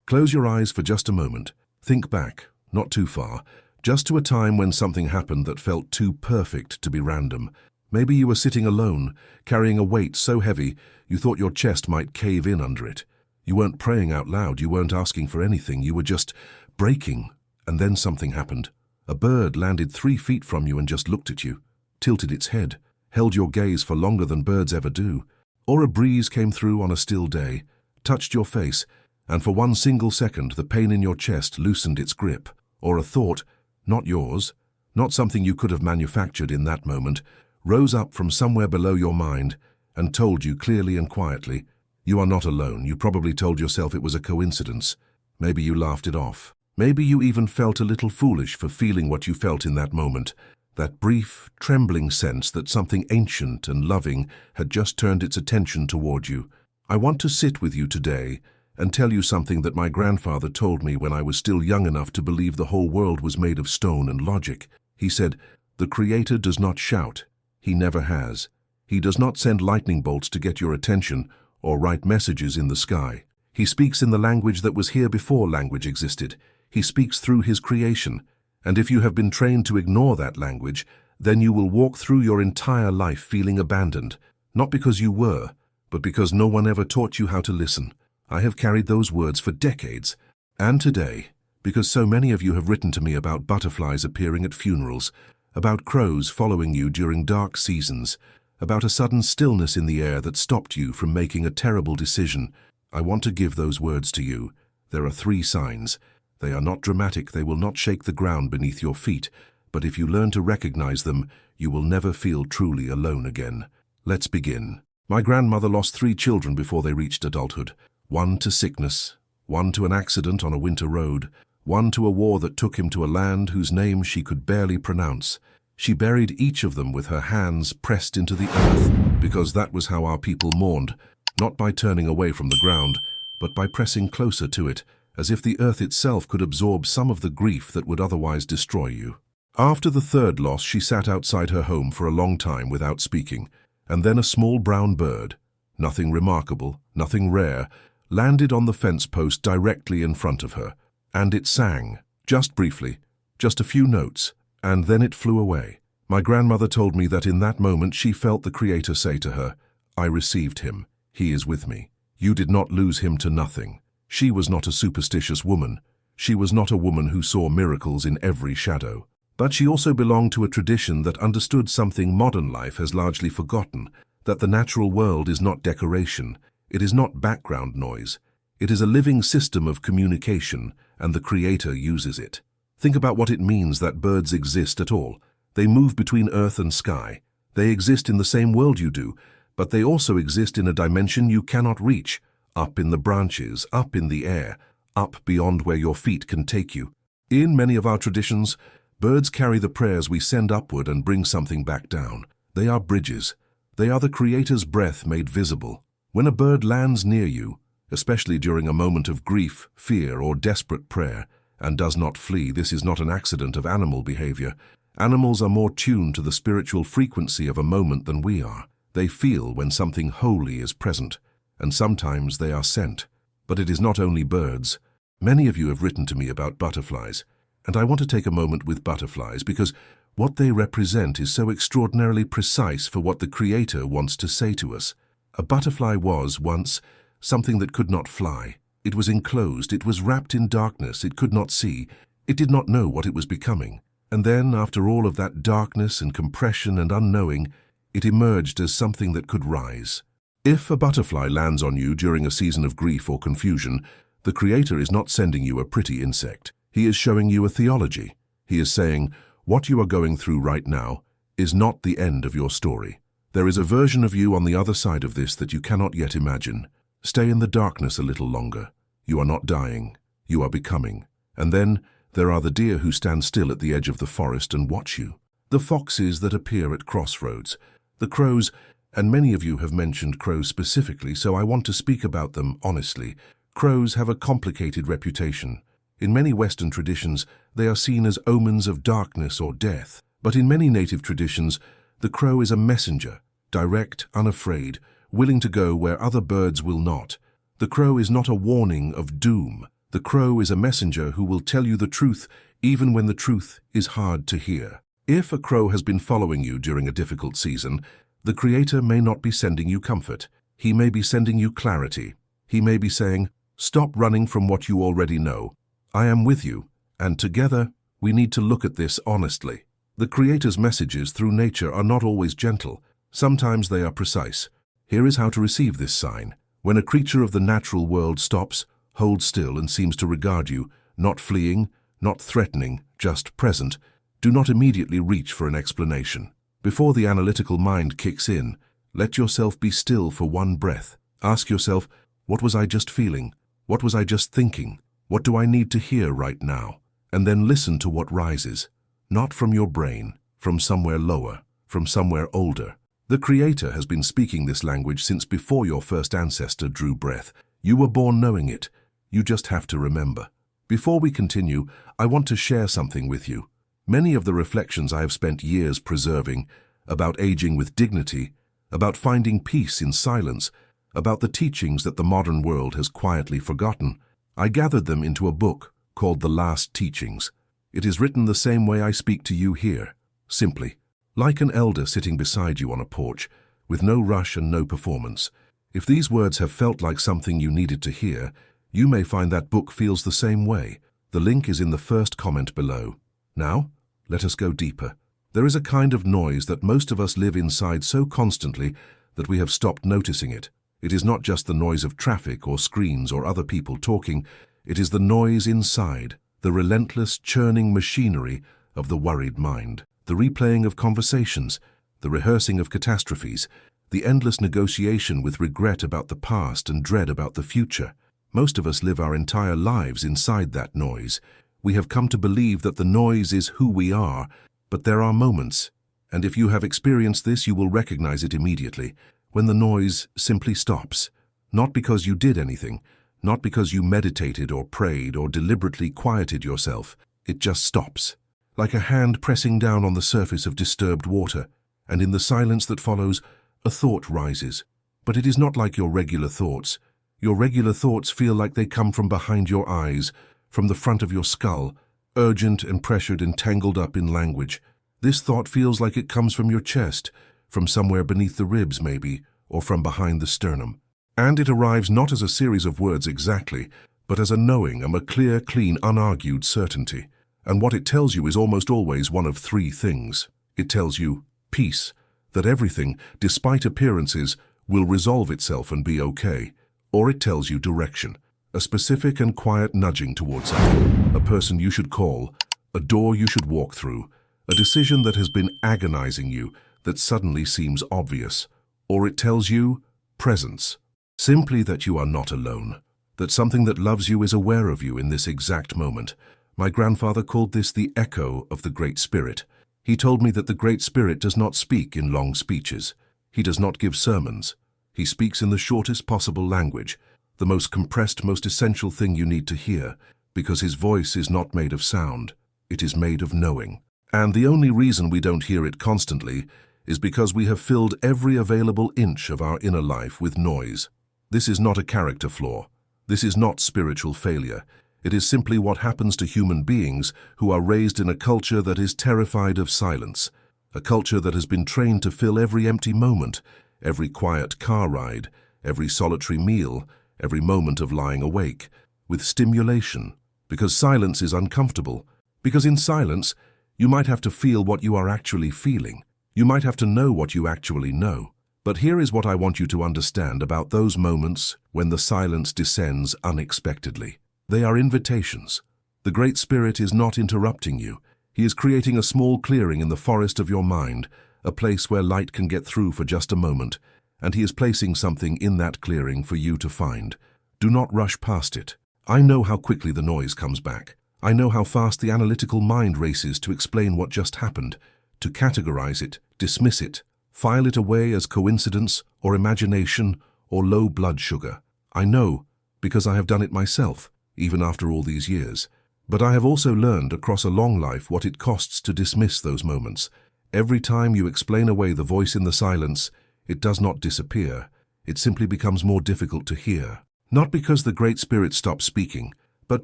Close your eyes for just a moment. Think back, not too far, just to a time when something happened that felt too perfect to be random. Maybe you were sitting alone, carrying a weight so heavy you thought your chest might cave in under it. You weren't praying out loud, you weren't asking for anything, you were just breaking. And then something happened. A bird landed 3 feet from you and just looked at you, tilted its head, held your gaze for longer than birds ever do. Or a breeze came through on a still day, touched your face, and for one single second the pain in your chest loosened its grip. Or a thought, not yours, not something you could have manufactured in that moment, rose up from somewhere below your mind and told you clearly and quietly, you are not alone. You probably told yourself it was a coincidence. Maybe you laughed it off. Maybe you even felt a little foolish for feeling what you felt in that moment, that brief, trembling sense that something ancient and loving had just turned its attention toward you. I want to sit with you today and tell you something that my grandfather told me when I was still young enough to believe the whole world was made of stone and logic. He said, "The Creator does not shout. He never has. He does not send lightning bolts to get your attention or write messages in the sky. He speaks in the language that was here before language existed. He speaks through his creation. And if you have been trained to ignore that language, then you will walk through your entire life feeling abandoned, not because you were, but because no one ever taught you how to listen." I have carried those words for decades, and today, because so many of you have written to me about butterflies appearing at funerals, about crows following you during dark seasons, about a sudden stillness in the air that stopped you from making a terrible decision, I want to give those words to you. There are 3 signs. They are not dramatic, they will not shake the ground beneath your feet, but if you learn to recognize them, you will never feel truly alone again. Let's begin. My grandmother lost 3 children before they reached adulthood. 1 to sickness, 1 to an accident on a winter road, 1 to a war that took him to a land whose name she could barely pronounce. She buried each of them with her hands pressed into the earth, because that was how our people mourned, not by turning away from the ground, but by pressing closer to it, as if the earth itself could absorb some of the grief that would otherwise destroy you. After the 3rd loss, she sat outside her home for a long time without speaking, and then a small brown bird, nothing remarkable, nothing rare, landed on the fence post directly in front of her, and it sang, just briefly, just a few notes, and then it flew away. My grandmother told me that in that moment she felt the Creator say to her, "I received him. He is with me. You did not lose him to nothing." She was not a superstitious woman. She was not a woman who saw miracles in every shadow. But she also belonged to a tradition that understood something modern life has largely forgotten, that the natural world is not decoration. It is not background noise. It is a living system of communication, and the Creator uses it. Think about what it means that birds exist at all. They move between earth and sky. They exist in the same world you do, but they also exist in a dimension you cannot reach, up in the branches, up in the air, up beyond where your feet can take you. In many of our traditions, birds carry the prayers we send upward and bring something back down. They are bridges. They are the Creator's breath made visible. When a bird lands near you, especially during a moment of grief, fear, or desperate prayer, and does not flee, this is not an accident of animal behavior. Animals are more tuned to the spiritual frequency of a moment than we are. They feel when something holy is present, and sometimes they are sent. But it is not only birds. Many of you have written to me about butterflies, and I want to take a moment with butterflies because what they represent is so extraordinarily precise for what the Creator wants to say to us. A butterfly was, once, something that could not fly. It was enclosed, it was wrapped in darkness, it could not see, it did not know what it was becoming. And then, after all of that darkness and compression and unknowing, it emerged as something that could rise. If a butterfly lands on you during a season of grief or confusion, the Creator is not sending you a pretty insect. He is showing you a theology. He is saying, what you are going through right now is not the end of your story. There is a version of you on the other side of this that you cannot yet imagine. Stay in the darkness a little longer. You are not dying. You are becoming. And then there are the deer who stand still at the edge of the forest and watch you. The foxes that appear at crossroads. The crows, and many of you have mentioned crows specifically, so I want to speak about them honestly. Crows have a complicated reputation. In many Western traditions, they are seen as omens of darkness or death. But in many native traditions, the crow is a messenger, direct, unafraid, willing to go where other birds will not. The crow is not a warning of doom, The crow is a messenger who will tell you the truth even when the truth is hard to hear. If a crow has been following you during a difficult season, the Creator may not be sending you comfort. He may be sending you clarity. He may be saying, "Stop running from what you already know. I am with you, and together we need to look at this honestly." The Creator's messages through nature are not always gentle. Sometimes they are precise. Here is how to receive this sign. When a creature of the natural world stops, holds still, and seems to regard you, not fleeing, not threatening, just present, do not immediately reach for an explanation. Before the analytical mind kicks in, let yourself be still for one breath. Ask yourself, what was I just feeling? What was I just thinking? What do I need to hear right now? And then listen to what rises, not from your brain, from somewhere lower, from somewhere older. The Creator has been speaking this language since before your first ancestor drew breath. You were born knowing it. You just have to remember. Before we continue, I want to share something with you. Many of the reflections I have spent years preserving, about aging with dignity, about finding peace in silence, about the teachings that the modern world has quietly forgotten, I gathered them into a book called The Last Teachings. It is written the same way I speak to you here, simply, like an elder sitting beside you on a porch, with no rush and no performance. If these words have felt like something you needed to hear, you may find that book feels the same way. The link is in the first comment below. Now, let us go deeper. There is a kind of noise that most of us live inside so constantly that we have stopped noticing it. It is not just the noise of traffic or screens or other people talking. It is the noise inside, the relentless churning machinery of the worried mind, the replaying of conversations, the rehearsing of catastrophes, the endless negotiation with regret about the past and dread about the future. Most of us live our entire lives inside that noise. We have come to believe that the noise is who we are, but there are moments, and if you have experienced this, you will recognize it immediately, when the noise simply stops. Not because you did anything, not because you meditated or prayed or deliberately quieted yourself. It just stops, like a hand pressing down on the surface of disturbed water, and in the silence that follows, a thought rises. But it is not like your regular thoughts. Your regular thoughts feel like they come from behind your eyes, from the front of your skull, urgent and pressured and tangled up in language. This thought feels like it comes from your chest, from somewhere beneath the ribs maybe, or from behind the sternum. And it arrives not as a series of words exactly, but as a knowing, a clear, clean, unargued certainty. And what it tells you is almost always one of three things. It tells you peace, that everything, despite appearances, will resolve itself and be okay. Or it tells you direction, a specific and quiet nudging towards something, a person you should call, a door you should walk through, a decision that has been agonizing you that suddenly seems obvious. Or it tells you presence, simply that you are not alone, that something that loves you is aware of you in this exact moment. My grandfather called this the echo of the Great Spirit. He told me that the Great Spirit does not speak in long speeches. He does not give sermons. He speaks in the shortest possible language, the most compressed, most essential thing you need to hear, because his voice is not made of sound, it is made of knowing. And the only reason we don't hear it constantly is because we have filled every available inch of our inner life with noise. This is not a character flaw. This is not spiritual failure. It is simply what happens to human beings who are raised in a culture that is terrified of silence, a culture that has been trained to fill every empty moment, every quiet car ride, every solitary meal, every moment of lying awake, with stimulation, because silence is uncomfortable, because in silence, you might have to feel what you are actually feeling. You might have to know what you actually know. But here is what I want you to understand about those moments when the silence descends unexpectedly. They are invitations. The Great Spirit is not interrupting you. He is creating a small clearing in the forest of your mind, a place where light can get through for just a moment, and he is placing something in that clearing for you to find. Do not rush past it. I know how quickly the noise comes back. I know how fast the analytical mind races to explain what just happened, to categorize it, dismiss it, file it away as coincidence or imagination or low blood sugar. I know, because I have done it myself, even after all these years. But I have also learned across a long life what it costs to dismiss those moments. Every time you explain away the voice in the silence, it does not disappear. It simply becomes more difficult to hear. Not because the Great Spirit stops speaking, but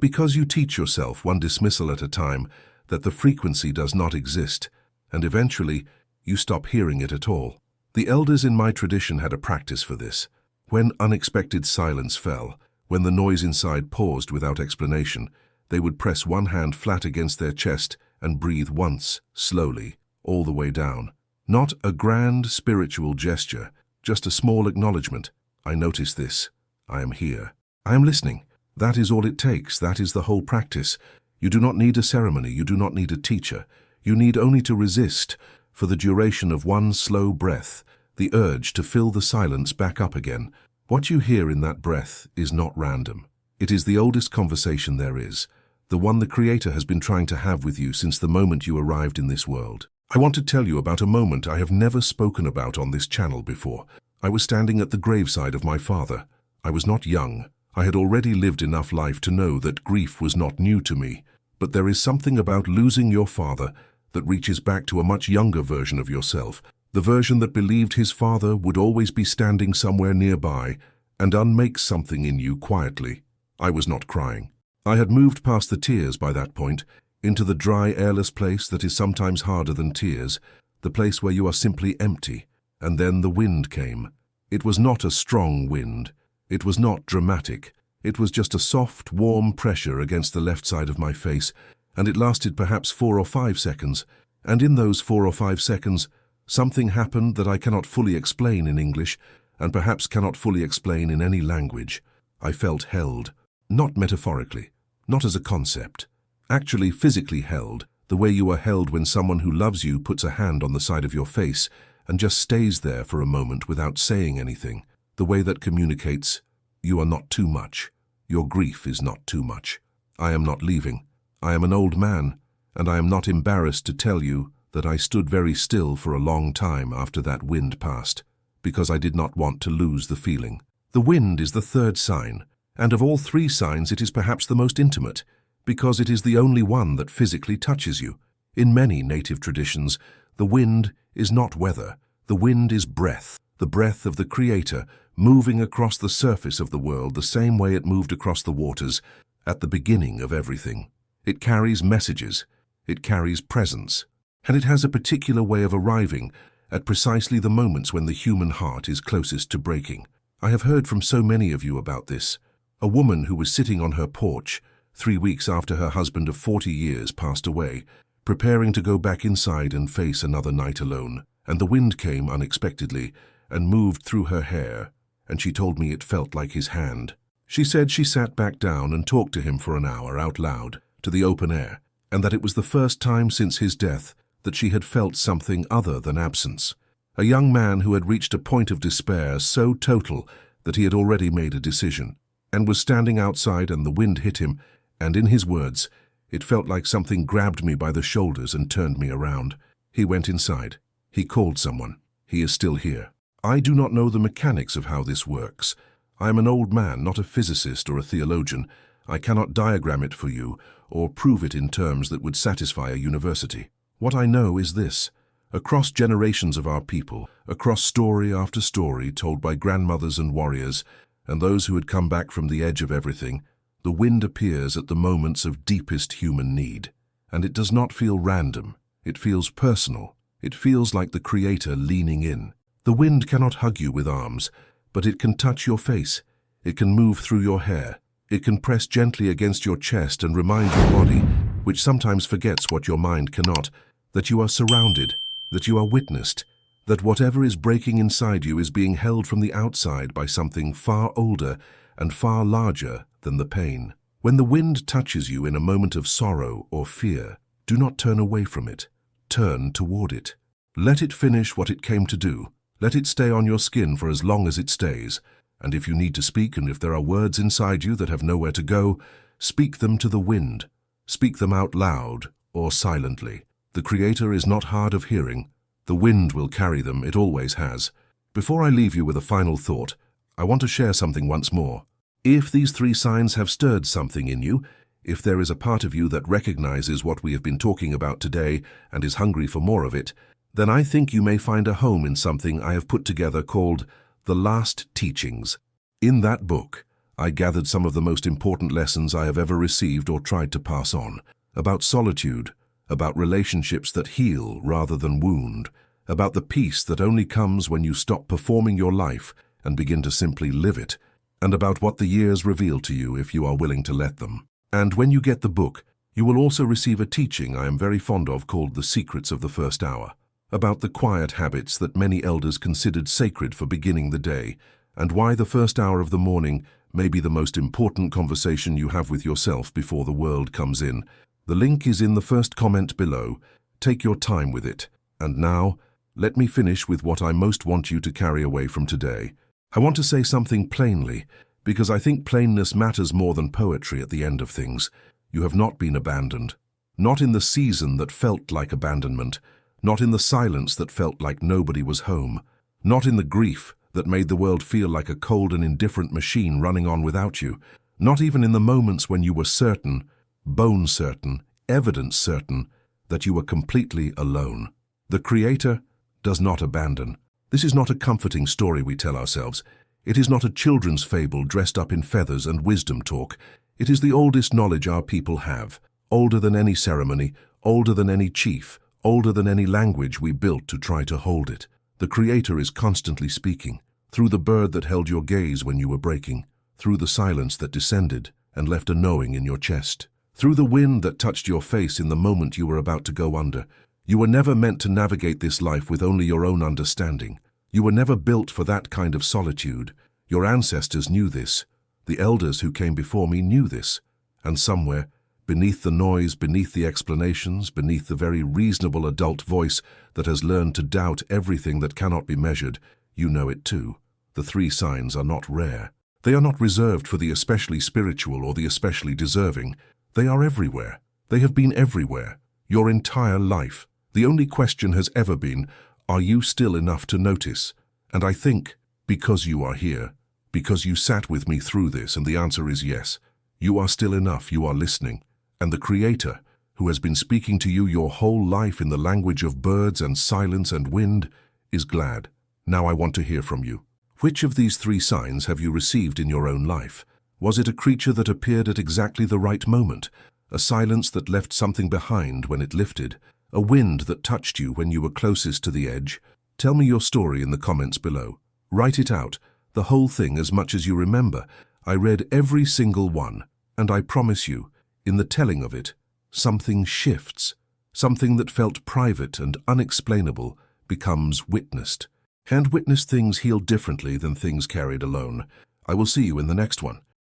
because you teach yourself one dismissal at a time that the frequency does not exist, and eventually you stop hearing it at all. The elders in my tradition had a practice for this. When unexpected silence fell, when the noise inside paused without explanation, they would press one hand flat against their chest and breathe once, slowly, all the way down. Not a grand spiritual gesture, just a small acknowledgement. I notice this. I am here. I am listening. That is all it takes. That is the whole practice. You do not need a ceremony. You do not need a teacher. You need only to resist, for the duration of one slow breath, the urge to fill the silence back up again. What you hear in that breath is not random. It is the oldest conversation there is, the one the Creator has been trying to have with you since the moment you arrived in this world. I want to tell you about a moment I have never spoken about on this channel before. I was standing at the graveside of my father. I was not young. I had already lived enough life to know that grief was not new to me. But there is something about losing your father that reaches back to a much younger version of yourself, the version that believed his father would always be standing somewhere nearby and unmake something in you quietly. I was not crying. I had moved past the tears by that point, into the dry, airless place that is sometimes harder than tears, the place where you are simply empty. And then the wind came. It was not a strong wind. It was not dramatic. It was just a soft, warm pressure against the left side of my face, and it lasted perhaps 4 or 5 seconds. And in those 4 or 5 seconds, something happened that I cannot fully explain in English, and perhaps cannot fully explain in any language. I felt held, not metaphorically, not as a concept. Actually physically held, the way you are held when someone who loves you puts a hand on the side of your face and just stays there for a moment without saying anything, the way that communicates, you are not too much. Your grief is not too much. I am not leaving. I am an old man, and I am not embarrassed to tell you that I stood very still for a long time after that wind passed, because I did not want to lose the feeling. The wind is the third sign, and of all 3 signs it is perhaps the most intimate, because it is the only one that physically touches you. In many native traditions, the wind is not weather. The wind is breath, the breath of the Creator, moving across the surface of the world the same way it moved across the waters at the beginning of everything. It carries messages, it carries presence, and it has a particular way of arriving at precisely the moments when the human heart is closest to breaking. I have heard from so many of you about this. A woman who was sitting on her porch 3 weeks after her husband of 40 years passed away, preparing to go back inside and face another night alone, and the wind came unexpectedly and moved through her hair, and she told me it felt like his hand. She said she sat back down and talked to him for an hour out loud, to the open air, and that it was the first time since his death that she had felt something other than absence. A young man who had reached a point of despair so total that he had already made a decision, and was standing outside, and the wind hit him, and in his words, it felt like something grabbed me by the shoulders and turned me around. He went inside. He called someone. He is still here. I do not know the mechanics of how this works. I am an old man, not a physicist or a theologian. I cannot diagram it for you or prove it in terms that would satisfy a university. What I know is this. Across generations of our people, across story after story told by grandmothers and warriors, and those who had come back from the edge of everything, the wind appears at the moments of deepest human need. And it does not feel random. It feels personal. It feels like the Creator leaning in. The wind cannot hug you with arms, but it can touch your face. It can move through your hair. It can press gently against your chest and remind your body, which sometimes forgets what your mind cannot, that you are surrounded, that you are witnessed, that whatever is breaking inside you is being held from the outside by something far older and far larger than the pain. When the wind touches you in a moment of sorrow or fear, do not turn away from it. Turn toward it. Let it finish what it came to do. Let it stay on your skin for as long as it stays. And if you need to speak, and if there are words inside you that have nowhere to go, speak them to the wind. Speak them out loud or silently. The Creator is not hard of hearing. The wind will carry them, it always has. Before I leave you with a final thought, I want to share something once more. If these 3 signs have stirred something in you, if there is a part of you that recognizes what we have been talking about today and is hungry for more of it, then I think you may find a home in something I have put together called The Last Teachings. In that book, I gathered some of the most important lessons I have ever received or tried to pass on. About solitude, about relationships that heal rather than wound, about the peace that only comes when you stop performing your life and begin to simply live it, and about what the years reveal to you if you are willing to let them. And when you get the book, you will also receive a teaching I am very fond of called The Secrets of the First Hour, about the quiet habits that many elders considered sacred for beginning the day, and why the first hour of the morning may be the most important conversation you have with yourself before the world comes in. The link is in the first comment below. Take your time with it. And now, let me finish with what I most want you to carry away from today. I want to say something plainly, because I think plainness matters more than poetry at the end of things. You have not been abandoned. Not in the season that felt like abandonment. Not in the silence that felt like nobody was home. Not in the grief that made the world feel like a cold and indifferent machine running on without you. Not even in the moments when you were certain, bone certain, evidence certain, that you were completely alone. The Creator does not abandon. This is not a comforting story we tell ourselves. It is not a children's fable dressed up in feathers and wisdom talk. It is the oldest knowledge our people have, older than any ceremony, older than any chief, older than any language we built to try to hold it. The Creator is constantly speaking, through the bird that held your gaze when you were breaking, through the silence that descended and left a knowing in your chest, through the wind that touched your face in the moment you were about to go under. You were never meant to navigate this life with only your own understanding. You were never built for that kind of solitude. Your ancestors knew this. The elders who came before me knew this. And somewhere, beneath the noise, beneath the explanations, beneath the very reasonable adult voice that has learned to doubt everything that cannot be measured, you know it too. The three signs are not rare. They are not reserved for the especially spiritual or the especially deserving. They are everywhere. They have been everywhere, your entire life. The only question has ever been, are you still enough to notice? And I think, because you are here, because you sat with me through this, and the answer is yes, you are still enough, you are listening. And the Creator, who has been speaking to you your whole life in the language of birds and silence and wind, is glad. Now I want to hear from you. Which of these three signs have you received in your own life? Was it a creature that appeared at exactly the right moment? A silence that left something behind when it lifted? A wind that touched you when you were closest to the edge? Tell me your story in the comments below. Write it out, the whole thing as much as you remember. I read every single one, and I promise you, in the telling of it, something shifts. Something that felt private and unexplainable becomes witnessed. And witnessed things heal differently than things carried alone. I will see you in the next one.